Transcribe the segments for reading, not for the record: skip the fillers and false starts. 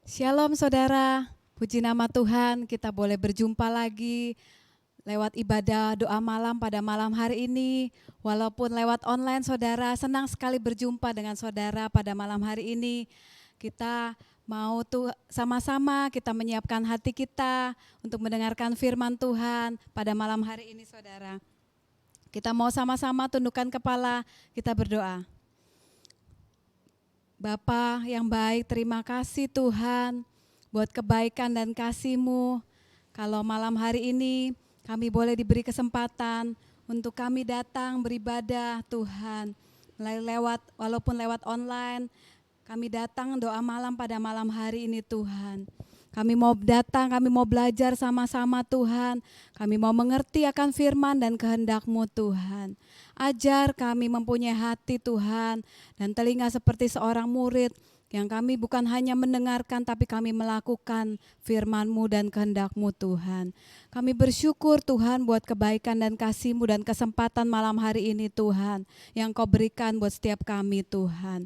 Shalom saudara, puji nama Tuhan kita boleh berjumpa lagi lewat ibadah doa malam pada malam hari ini. Walaupun lewat online saudara, senang sekali berjumpa dengan saudara pada malam hari ini. Kita mau tuh sama-sama kita menyiapkan hati kita untuk mendengarkan firman Tuhan pada malam hari ini saudara. Kita mau sama-sama tundukkan kepala, kita berdoa. Bapa yang baik, terima kasih Tuhan buat kebaikan dan kasih-Mu. Kalau malam hari ini kami boleh diberi kesempatan untuk kami datang beribadah Tuhan. Walaupun lewat online, kami datang doa malam pada malam hari ini Tuhan. Kami mau datang, kami mau belajar sama-sama Tuhan. Kami mau mengerti akan firman dan kehendak-Mu Tuhan. Ajar kami mempunyai hati Tuhan dan telinga seperti seorang murid yang kami bukan hanya mendengarkan tapi kami melakukan firman-Mu dan kehendak-Mu Tuhan. Kami bersyukur Tuhan buat kebaikan dan kasih-Mu dan kesempatan malam hari ini Tuhan yang Kau berikan buat setiap kami Tuhan.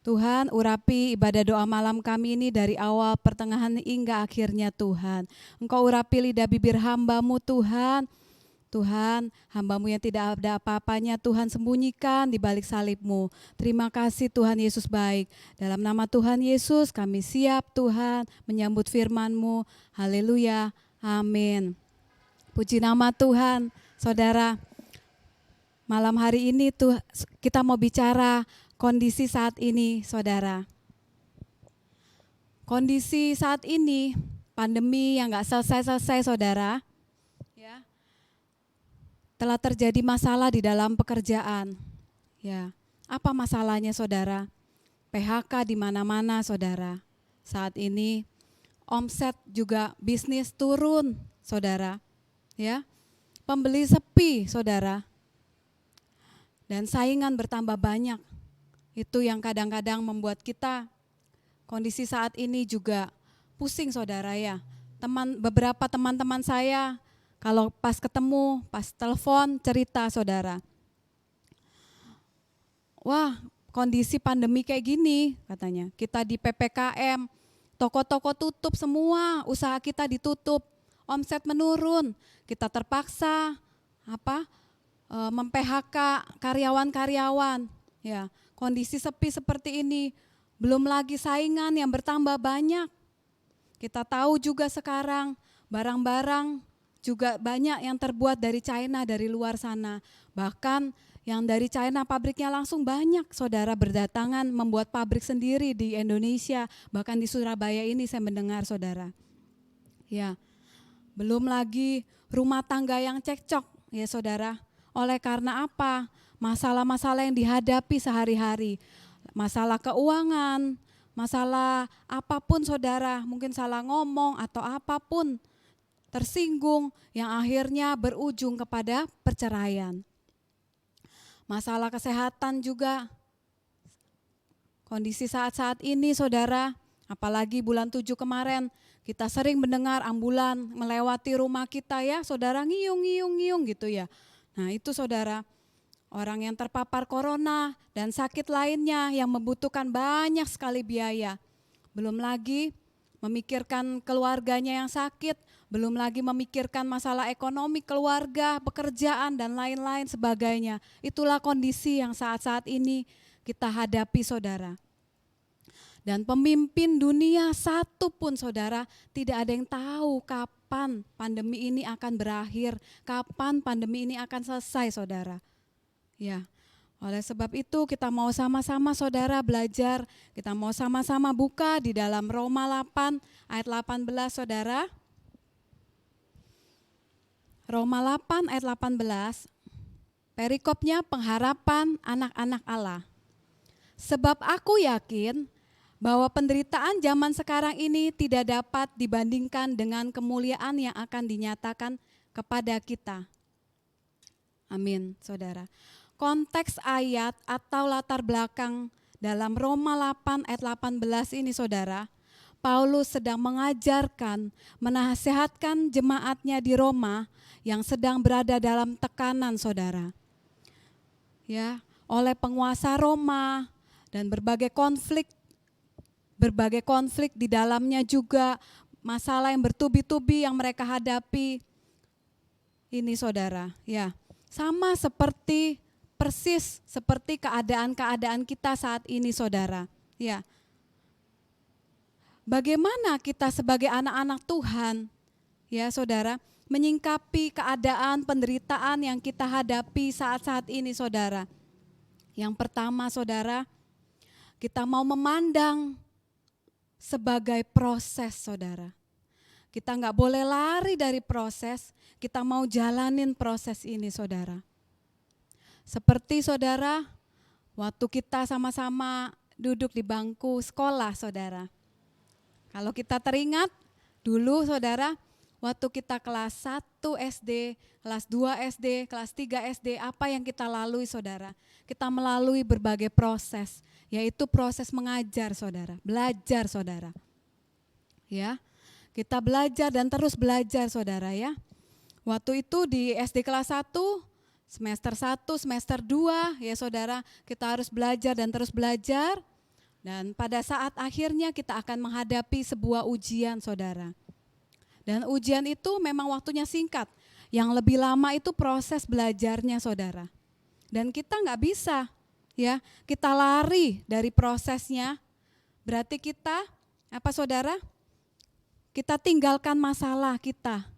Tuhan, urapi ibadah doa malam kami ini dari awal, pertengahan hingga akhirnya Tuhan. Engkau urapi lidah bibir hamba-Mu Tuhan. Tuhan, hamba-Mu yang tidak ada apa-apanya Tuhan sembunyikan di balik salib-Mu. Terima kasih Tuhan Yesus baik. Dalam nama Tuhan Yesus kami siap Tuhan menyambut firman-Mu. Haleluya, amin. Puji nama Tuhan, saudara. Malam hari ini tuh kita mau bicara kondisi saat ini, saudara. Kondisi saat ini, pandemi yang gak selesai-selesai, saudara. Ya, telah terjadi masalah di dalam pekerjaan. Ya, apa masalahnya, saudara? PHK di mana-mana, saudara. Saat ini, omset juga bisnis turun, saudara. Ya, pembeli sepi, saudara. Dan saingan bertambah banyak. Itu yang kadang-kadang membuat kita kondisi saat ini juga pusing saudara ya. Beberapa teman-teman saya kalau pas ketemu, pas telepon cerita saudara. Wah, kondisi pandemi kayak gini katanya. Kita di PPKM, toko-toko tutup semua, usaha kita ditutup, omset menurun. Kita terpaksa mem-PHK karyawan-karyawan. Ya, kondisi sepi seperti ini, belum lagi saingan yang bertambah banyak. Kita tahu juga sekarang barang-barang juga banyak yang terbuat dari China, dari luar sana. Bahkan yang dari China pabriknya langsung banyak saudara berdatangan membuat pabrik sendiri di Indonesia. Bahkan di Surabaya ini saya mendengar saudara. Ya, belum lagi rumah tangga yang cekcok ya saudara. Oleh karena apa? Masalah-masalah yang dihadapi sehari-hari. Masalah keuangan, masalah apapun saudara, mungkin salah ngomong atau apapun, tersinggung yang akhirnya berujung kepada perceraian. Masalah kesehatan juga, kondisi saat-saat ini saudara, apalagi bulan 7 kemarin, kita sering mendengar ambulan melewati rumah kita ya, saudara ngiyung gitu ya. Nah itu saudara, orang yang terpapar corona dan sakit lainnya yang membutuhkan banyak sekali biaya. Belum lagi memikirkan keluarganya yang sakit, belum lagi memikirkan masalah ekonomi keluarga, pekerjaan dan lain-lain sebagainya. Itulah kondisi yang saat-saat ini kita hadapi saudara. Dan pemimpin dunia satu pun saudara tidak ada yang tahu kapan pandemi ini akan berakhir, kapan pandemi ini akan selesai saudara. Ya, oleh sebab itu kita mau sama-sama saudara belajar, kita mau sama-sama buka di dalam Roma 8 ayat 18 saudara. Roma 8 ayat 18, perikopnya pengharapan anak-anak Allah. Sebab aku yakin bahwa penderitaan zaman sekarang ini tidak dapat dibandingkan dengan kemuliaan yang akan dinyatakan kepada kita. Amin, saudara. Konteks ayat atau latar belakang dalam Roma 8 ayat 18 ini saudara, Paulus sedang mengajarkan, menasihatkan jemaatnya di Roma yang sedang berada dalam tekanan saudara. Ya, oleh penguasa Roma dan berbagai konflik berbagai konflik di dalamnya juga, masalah yang bertubi-tubi yang mereka hadapi. Ini saudara, ya, sama seperti persis seperti keadaan-keadaan kita saat ini saudara. Ya. Bagaimana kita sebagai anak-anak Tuhan, ya saudara, menyingkapi keadaan penderitaan yang kita hadapi saat-saat ini saudara. Yang pertama saudara, kita mau memandang sebagai proses saudara. Kita nggak boleh lari dari proses, kita mau jalanin proses ini saudara. Seperti saudara, waktu kita sama-sama duduk di bangku sekolah saudara. Kalau kita teringat dulu saudara, waktu kita kelas 1 SD, kelas 2 SD, kelas 3 SD, apa yang kita lalui saudara? Kita melalui berbagai proses, yaitu proses mengajar saudara, belajar saudara. Ya, kita belajar dan terus belajar saudara ya. Waktu itu di SD kelas 1, semester 1, semester 2 ya saudara, kita harus belajar dan terus belajar. Dan pada saat akhirnya kita akan menghadapi sebuah ujian saudara. Dan ujian itu memang waktunya singkat. Yang lebih lama itu proses belajarnya saudara. Dan kita nggak bisa ya, kita lari dari prosesnya. Berarti kita, apa saudara? Kita tinggalkan masalah kita.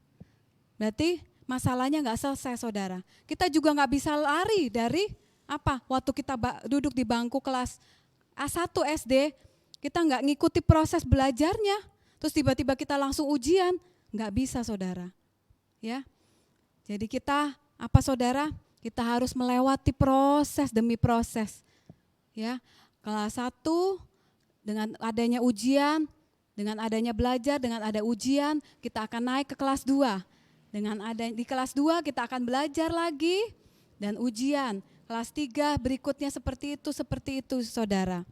Berarti masalahnya nggak selesai saudara. Kita juga nggak bisa lari dari apa? Waktu kita duduk di bangku kelas A1 SD, kita nggak ngikuti proses belajarnya, terus tiba-tiba kita langsung ujian, nggak bisa saudara. Ya, jadi kita apa saudara? Kita harus melewati proses demi proses. Ya, kelas 1 dengan adanya ujian, dengan adanya belajar, dengan ada ujian, kita akan naik ke kelas 2. Di kelas 2 kita akan belajar lagi dan ujian. Kelas 3 berikutnya seperti itu saudara.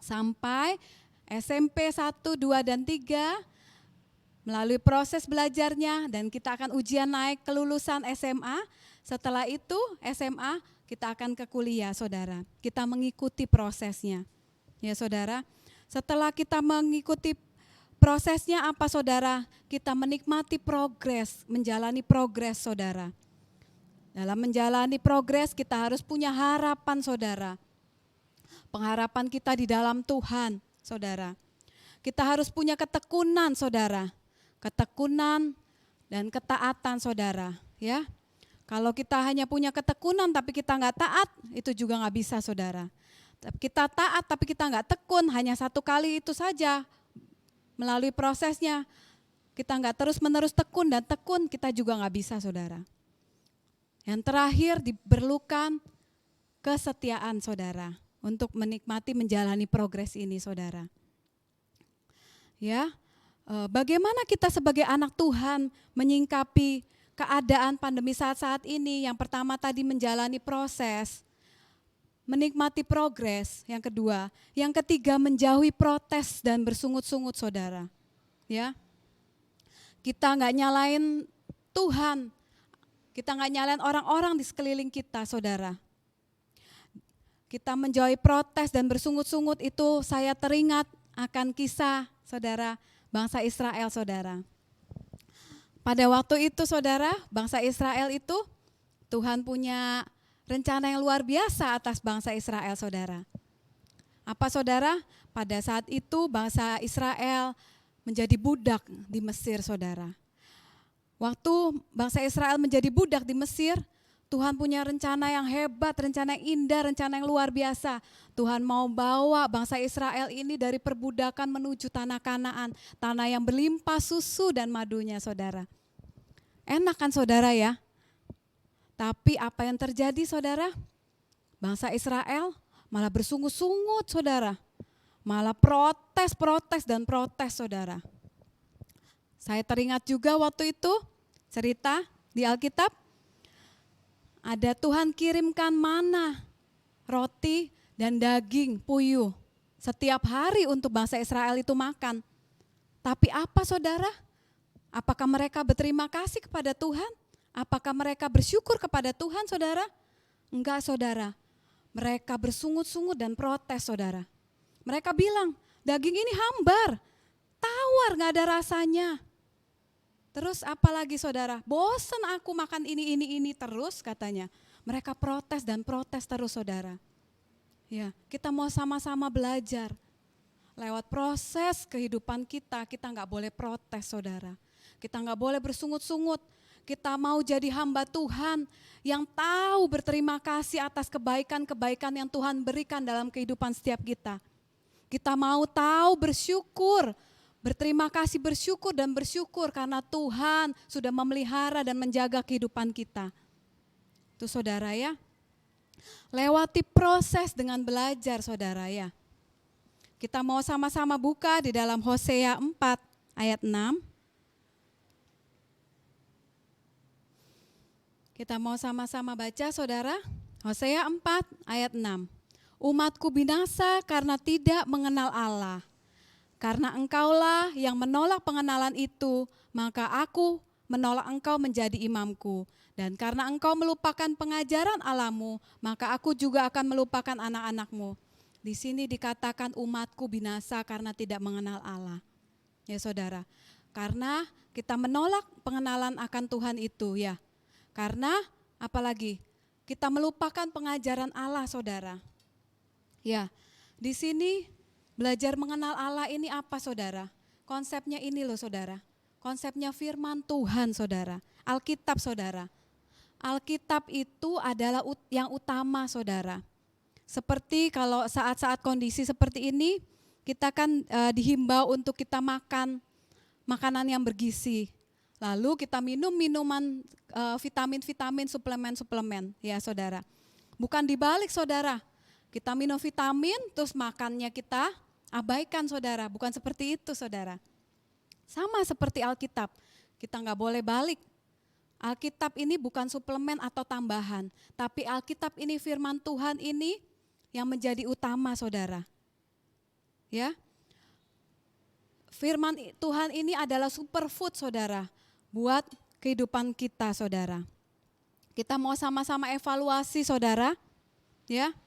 Sampai SMP 1, 2, dan 3 melalui proses belajarnya dan kita akan ujian naik kelulusan SMA. Setelah itu SMA kita akan ke kuliah saudara. Kita mengikuti prosesnya. Ya saudara, setelah kita mengikuti prosesnya apa saudara? Kita menikmati progres, menjalani progres saudara. Dalam menjalani progres kita harus punya harapan saudara. Pengharapan kita di dalam Tuhan saudara. Kita harus punya ketekunan saudara. Ketekunan dan ketaatan saudara. Ya, kalau kita hanya punya ketekunan tapi kita nggak taat, itu juga nggak bisa saudara. Kita taat tapi kita nggak tekun, hanya satu kali itu saja melalui prosesnya. Kita nggak terus-menerus tekun dan tekun, kita juga nggak bisa saudara. Yang terakhir diperlukan kesetiaan saudara untuk menikmati menjalani progres ini saudara. Ya, bagaimana kita sebagai anak Tuhan menyingkapi keadaan pandemi saat-saat ini? Yang pertama tadi menjalani proses, menikmati progres. Yang kedua, yang ketiga menjauhi protes dan bersungut-sungut saudara. Ya, kita nggak nyalain Tuhan. Kita nggak nyalain orang-orang di sekeliling kita, saudara. Kita menjauhi protes dan bersungut-sungut itu saya teringat akan kisah, saudara, bangsa Israel, saudara. Pada waktu itu, saudara, bangsa Israel itu Tuhan punya rencana yang luar biasa atas bangsa Israel, saudara. Apa, saudara? Pada saat itu bangsa Israel menjadi budak di Mesir, saudara. Waktu bangsa Israel menjadi budak di Mesir, Tuhan punya rencana yang hebat, rencana yang indah, rencana yang luar biasa. Tuhan mau bawa bangsa Israel ini dari perbudakan menuju tanah Kanaan, tanah yang berlimpah susu dan madunya, saudara. Enak kan saudara ya? Tapi apa yang terjadi saudara? Bangsa Israel malah bersungut-sungut saudara. Malah protes dan protes saudara. Saya teringat juga waktu itu cerita di Alkitab, ada Tuhan kirimkan mana, roti dan daging puyuh setiap hari untuk bangsa Israel itu makan. Tapi apa saudara? Apakah mereka berterima kasih kepada Tuhan? Apakah mereka bersyukur kepada Tuhan saudara? Enggak saudara, mereka bersungut-sungut dan protes saudara. Mereka bilang, daging ini hambar, tawar, gak ada rasanya. Terus apalagi saudara, bosen aku makan ini terus katanya. Mereka protes dan protes terus saudara. Ya, kita mau sama-sama belajar. Lewat proses kehidupan kita gak boleh protes saudara. Kita gak boleh bersungut-sungut. Kita mau jadi hamba Tuhan yang tahu berterima kasih atas kebaikan-kebaikan yang Tuhan berikan dalam kehidupan setiap kita. Kita mau tahu bersyukur, berterima kasih, bersyukur dan bersyukur karena Tuhan sudah memelihara dan menjaga kehidupan kita. Itu saudara ya. Lewati proses dengan belajar saudara ya. Kita mau sama-sama buka di dalam Hosea 4 ayat 6. Kita mau sama-sama baca saudara. Hosea 4 ayat 6. Umatku binasa karena tidak mengenal Allah. Karena engkaulah yang menolak pengenalan itu, maka aku menolak engkau menjadi imamku. Dan karena engkau melupakan pengajaran Allahmu, maka aku juga akan melupakan anak-anakmu. Di sini dikatakan umatku binasa karena tidak mengenal Allah. Ya saudara, karena kita menolak pengenalan akan Tuhan itu ya. Karena apalagi kita melupakan pengajaran Allah saudara. Ya, di sini belajar mengenal Allah ini apa saudara? Konsepnya ini loh saudara. Konsepnya firman Tuhan saudara. Alkitab saudara. Alkitab itu adalah yang utama saudara. Seperti kalau saat-saat kondisi seperti ini, kita kan dihimbau untuk kita makan makanan yang bergizi. Lalu kita minum minuman vitamin-vitamin, suplemen-suplemen ya saudara. Bukan dibalik saudara. Kita minum vitamin, terus makannya kita abaikan saudara. Bukan seperti itu saudara. Sama seperti Alkitab, kita gak boleh balik. Alkitab ini bukan suplemen atau tambahan. Tapi Alkitab ini firman Tuhan ini yang menjadi utama saudara. Ya, firman Tuhan ini adalah superfood saudara. Buat kehidupan kita saudara. Kita mau sama-sama evaluasi saudara. Ya.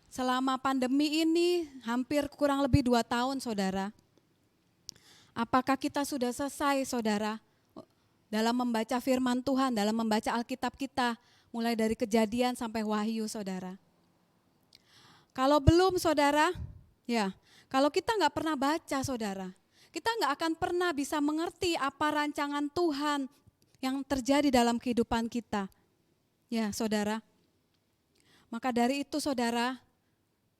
Selama pandemi ini hampir kurang lebih 2 tahun saudara. Apakah kita sudah selesai saudara dalam membaca firman Tuhan, dalam membaca Alkitab kita mulai dari Kejadian sampai Wahyu saudara. Kalau belum saudara, ya kalau kita gak pernah baca saudara, kita gak akan pernah bisa mengerti apa rancangan Tuhan yang terjadi dalam kehidupan kita. Ya saudara, maka dari itu saudara,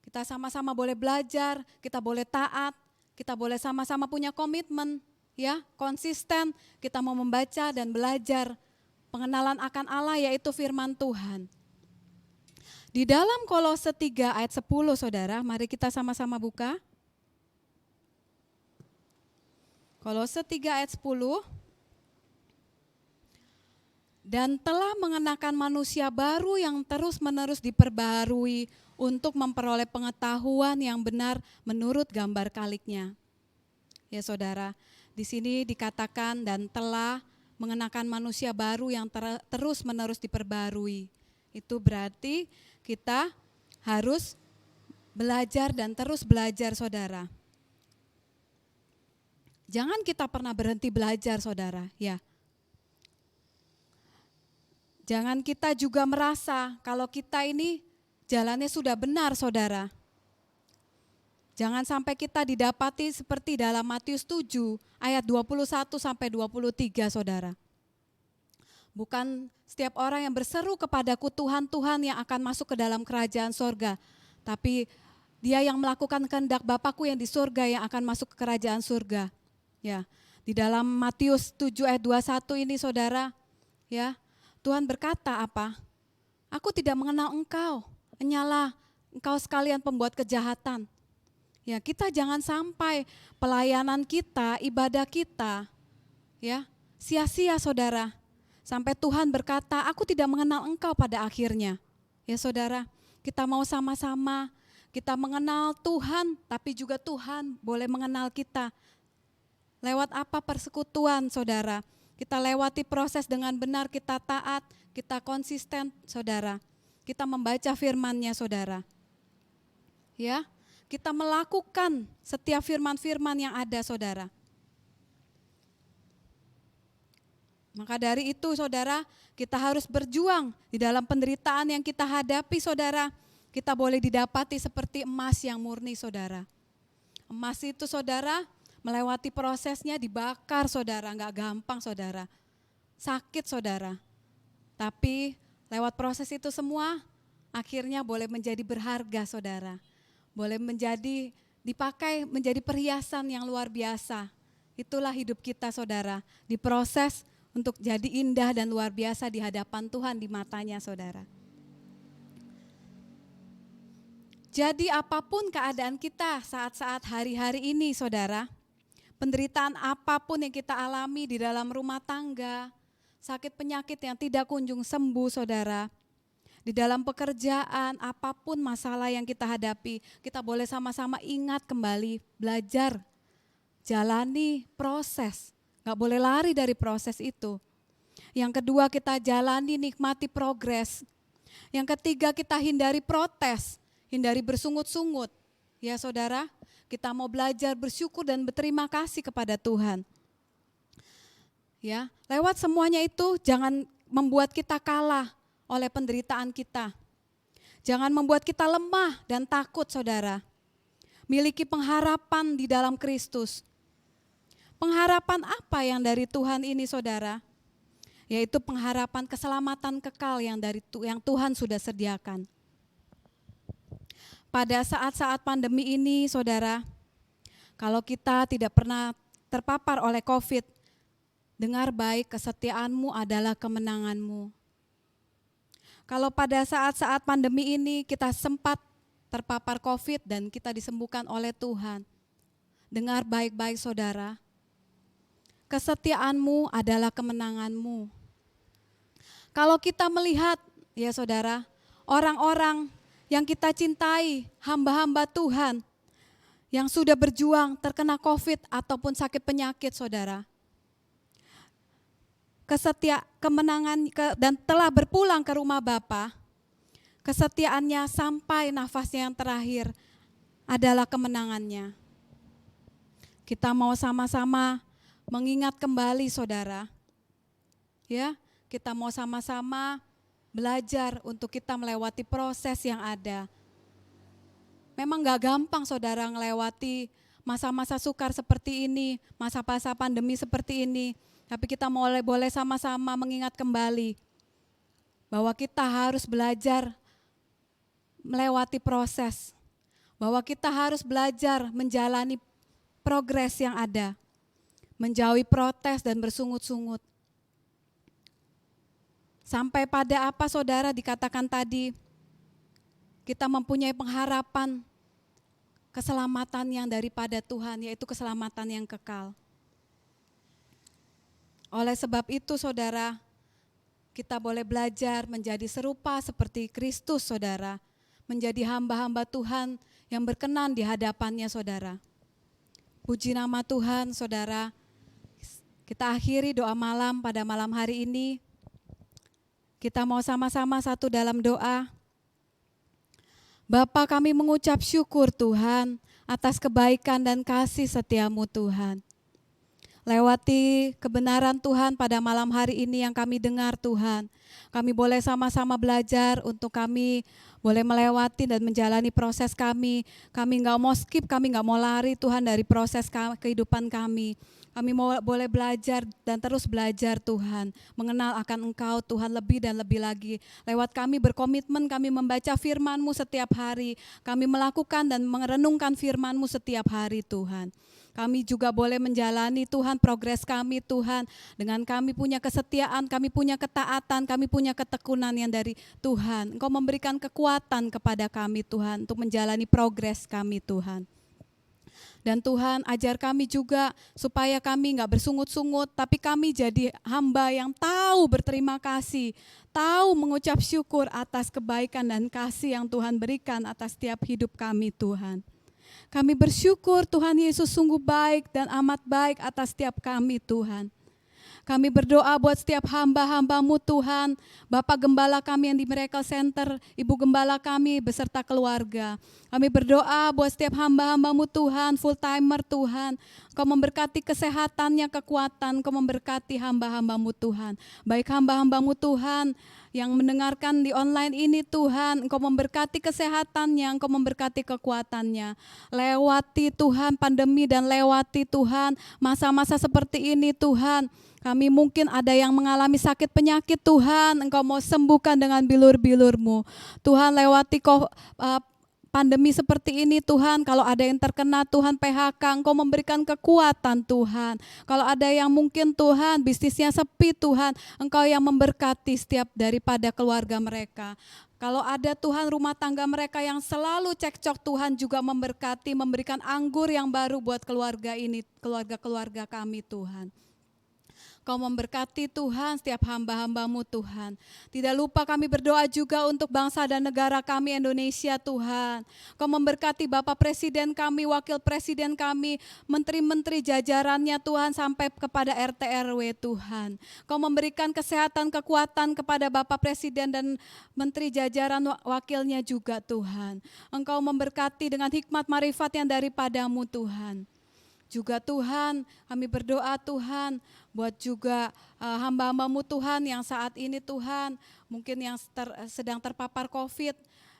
kita sama-sama boleh belajar, kita boleh taat, kita boleh sama-sama punya komitmen, ya, konsisten. Kita mau membaca dan belajar pengenalan akan Allah yaitu firman Tuhan. Di dalam Kolose 3 ayat 10 saudara, mari kita sama-sama buka. Kolose 3 ayat 10. Dan telah mengenakan manusia baru yang terus-menerus diperbaharui untuk memperoleh pengetahuan yang benar menurut gambar kaliknya. Ya saudara, di sini dikatakan dan telah mengenakan manusia baru yang terus-menerus diperbaharui. Itu berarti kita harus belajar dan terus belajar saudara. Jangan kita pernah berhenti belajar saudara, ya. Jangan kita juga merasa kalau kita ini jalannya sudah benar saudara. Jangan sampai kita didapati seperti dalam Matius 7 ayat 21 sampai 23 saudara. Bukan setiap orang yang berseru kepadaku Tuhan, Tuhan yang akan masuk ke dalam kerajaan sorga. Tapi dia yang melakukan kehendak Bapakku yang di sorga yang akan masuk ke kerajaan surga. Ya, di dalam Matius 7 ayat 21 ini saudara, ya, Tuhan berkata apa? Aku tidak mengenal engkau, enyalah engkau sekalian pembuat kejahatan. Ya, kita jangan sampai pelayanan kita, ibadah kita, ya, sia-sia saudara. Sampai Tuhan berkata, aku tidak mengenal engkau pada akhirnya. Ya saudara, kita mau sama-sama, kita mengenal Tuhan, tapi juga Tuhan boleh mengenal kita. Lewat apa persekutuan saudara? Kita lewati proses dengan benar, kita taat, kita konsisten saudara. Kita membaca firman-Nya saudara. Ya, kita melakukan setiap firman-firman yang ada, saudara. Maka dari itu, saudara, kita harus berjuang di dalam penderitaan yang kita hadapi, saudara. Kita boleh didapati seperti emas yang murni, saudara. Emas itu, saudara, melewati prosesnya dibakar, saudara, enggak gampang, saudara. Sakit, saudara. Tapi lewat proses itu semua, akhirnya boleh menjadi berharga, saudara. Boleh dipakai menjadi perhiasan yang luar biasa. Itulah hidup kita, saudara. Diproses untuk jadi indah dan luar biasa di hadapan Tuhan, di matanya, saudara. Jadi apapun keadaan kita saat-saat hari-hari ini, saudara, penderitaan apapun yang kita alami di dalam rumah tangga, sakit penyakit yang tidak kunjung sembuh, saudara, di dalam pekerjaan, apapun masalah yang kita hadapi, kita boleh sama-sama ingat kembali, belajar, jalani proses, gak boleh lari dari proses itu. Yang kedua, kita jalani, nikmati progres. Yang ketiga, kita hindari protes, hindari bersungut-sungut. Ya saudara, kita mau belajar bersyukur dan berterima kasih kepada Tuhan. Ya, lewat semuanya itu jangan membuat kita kalah oleh penderitaan kita. Jangan membuat kita lemah dan takut, saudara. Miliki pengharapan di dalam Kristus. Pengharapan apa yang dari Tuhan ini, saudara? Yaitu pengharapan keselamatan kekal yang Tuhan sudah sediakan. Pada saat-saat pandemi ini, saudara, kalau kita tidak pernah terpapar oleh COVID, dengar baik, kesetiaanmu adalah kemenanganmu. Kalau pada saat-saat pandemi ini kita sempat terpapar COVID dan kita disembuhkan oleh Tuhan, dengar baik-baik, saudara, kesetiaanmu adalah kemenanganmu. Kalau kita melihat, ya saudara, orang-orang yang kita cintai, hamba-hamba Tuhan, yang sudah berjuang terkena COVID ataupun sakit penyakit, saudara, kemenangan dan telah berpulang ke rumah Bapa, kesetiaannya sampai nafasnya yang terakhir adalah kemenangannya. Kita mau sama-sama mengingat kembali, saudara. Ya, kita mau sama-sama belajar untuk kita melewati proses yang ada. Memang gak gampang, saudara, melewati masa-masa sukar seperti ini, masa-masa pandemi seperti ini. Tapi kita boleh sama-sama mengingat kembali bahwa kita harus belajar melewati proses. Bahwa kita harus belajar menjalani progres yang ada. Menjauhi protes dan bersungut-sungut. Sampai pada apa, saudara, dikatakan tadi, kita mempunyai pengharapan keselamatan yang daripada Tuhan, yaitu keselamatan yang kekal. Oleh sebab itu, saudara, kita boleh belajar menjadi serupa seperti Kristus, saudara, menjadi hamba-hamba Tuhan yang berkenan di hadapannya, saudara. Puji nama Tuhan, saudara. Kita akhiri doa malam pada malam hari ini. Kita mau sama-sama satu dalam doa. Bapa, kami mengucap syukur, Tuhan, atas kebaikan dan kasih setiamu, Tuhan. Lewati kebenaran Tuhan pada malam hari ini yang kami dengar, Tuhan. Kami boleh sama-sama belajar untuk kami boleh melewati dan menjalani proses kami. Kami gak mau skip, kami gak mau lari, Tuhan, dari proses kehidupan kami. Kami boleh belajar dan terus belajar, Tuhan, mengenal akan Engkau, Tuhan, lebih dan lebih lagi. Lewat kami berkomitmen, kami membaca firman-Mu setiap hari. Kami melakukan dan merenungkan firman-Mu setiap hari, Tuhan. Kami juga boleh menjalani, Tuhan, progres kami, Tuhan. Dengan kami punya kesetiaan, kami punya ketaatan, kami punya ketekunan yang dari Tuhan. Engkau memberikan kekuatan kepada kami, Tuhan, untuk menjalani progres kami, Tuhan. Dan Tuhan, ajar kami juga supaya kami gak bersungut-sungut, tapi kami jadi hamba yang tahu berterima kasih, tahu mengucap syukur atas kebaikan dan kasih yang Tuhan berikan atas setiap hidup kami, Tuhan. Kami bersyukur Tuhan Yesus sungguh baik dan amat baik atas setiap kami, Tuhan. Kami berdoa buat setiap hamba-hamba-Mu Tuhan, Bapak Gembala kami yang di Miracle Center, Ibu Gembala kami beserta keluarga. Kami berdoa buat setiap hamba-hamba-Mu Tuhan, full timer Tuhan. Kau memberkati kesehatannya, kekuatan, Kau memberkati hamba-hamba-Mu Tuhan. Baik hamba-hamba-Mu Tuhan yang mendengarkan di online ini Tuhan, Engkau memberkati kesehatannya, Engkau memberkati kekuatannya. Lewati Tuhan pandemi dan lewati Tuhan masa-masa seperti ini Tuhan. Kami mungkin ada yang mengalami sakit penyakit Tuhan, Engkau mau sembuhkan dengan bilur-bilur-Mu. Tuhan lewati pandemi seperti ini Tuhan, kalau ada yang terkena Tuhan PHK, Engkau memberikan kekuatan Tuhan. Kalau ada yang mungkin Tuhan bisnisnya sepi Tuhan, Engkau yang memberkati setiap daripada keluarga mereka. Kalau ada Tuhan rumah tangga mereka yang selalu cekcok, Tuhan juga memberkati, memberikan anggur yang baru buat keluarga ini, keluarga-keluarga kami Tuhan. Kau memberkati Tuhan setiap hamba-hamba-Mu Tuhan. Tidak lupa kami berdoa juga untuk bangsa dan negara kami Indonesia Tuhan. Kau memberkati Bapak Presiden kami, Wakil Presiden kami, menteri-menteri jajarannya Tuhan sampai kepada RT RW Tuhan. Kau memberikan kesehatan, kekuatan kepada Bapak Presiden dan menteri jajaran wakilnya juga Tuhan. Engkau memberkati dengan hikmat marifat yang daripada-Mu Tuhan. Juga Tuhan, kami berdoa Tuhan, buat juga hamba-hamba-Mu Tuhan yang saat ini Tuhan, mungkin yang sedang terpapar COVID,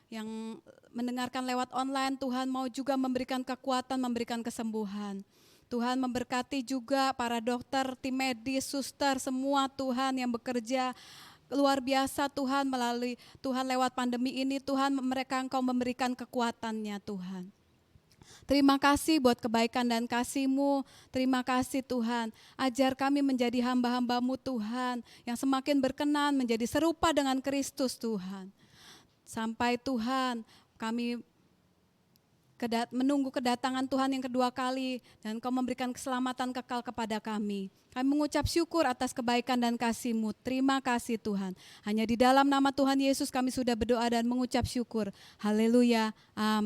yang mendengarkan lewat online, Tuhan mau juga memberikan kekuatan, memberikan kesembuhan. Tuhan memberkati juga para dokter, tim medis, suster, semua Tuhan yang bekerja luar biasa Tuhan melalui Tuhan lewat pandemi ini, Tuhan mereka Engkau memberikan kekuatannya Tuhan. Terima kasih buat kebaikan dan kasih-Mu. Terima kasih Tuhan. Ajar kami menjadi hamba-hamba-Mu Tuhan, yang semakin berkenan menjadi serupa dengan Kristus Tuhan. Sampai Tuhan kami menunggu kedatangan Tuhan yang kedua kali, dan Kau memberikan keselamatan kekal kepada kami. Kami mengucap syukur atas kebaikan dan kasih-Mu. Terima kasih Tuhan. Hanya di dalam nama Tuhan Yesus kami sudah berdoa dan mengucap syukur. Haleluya. Amin.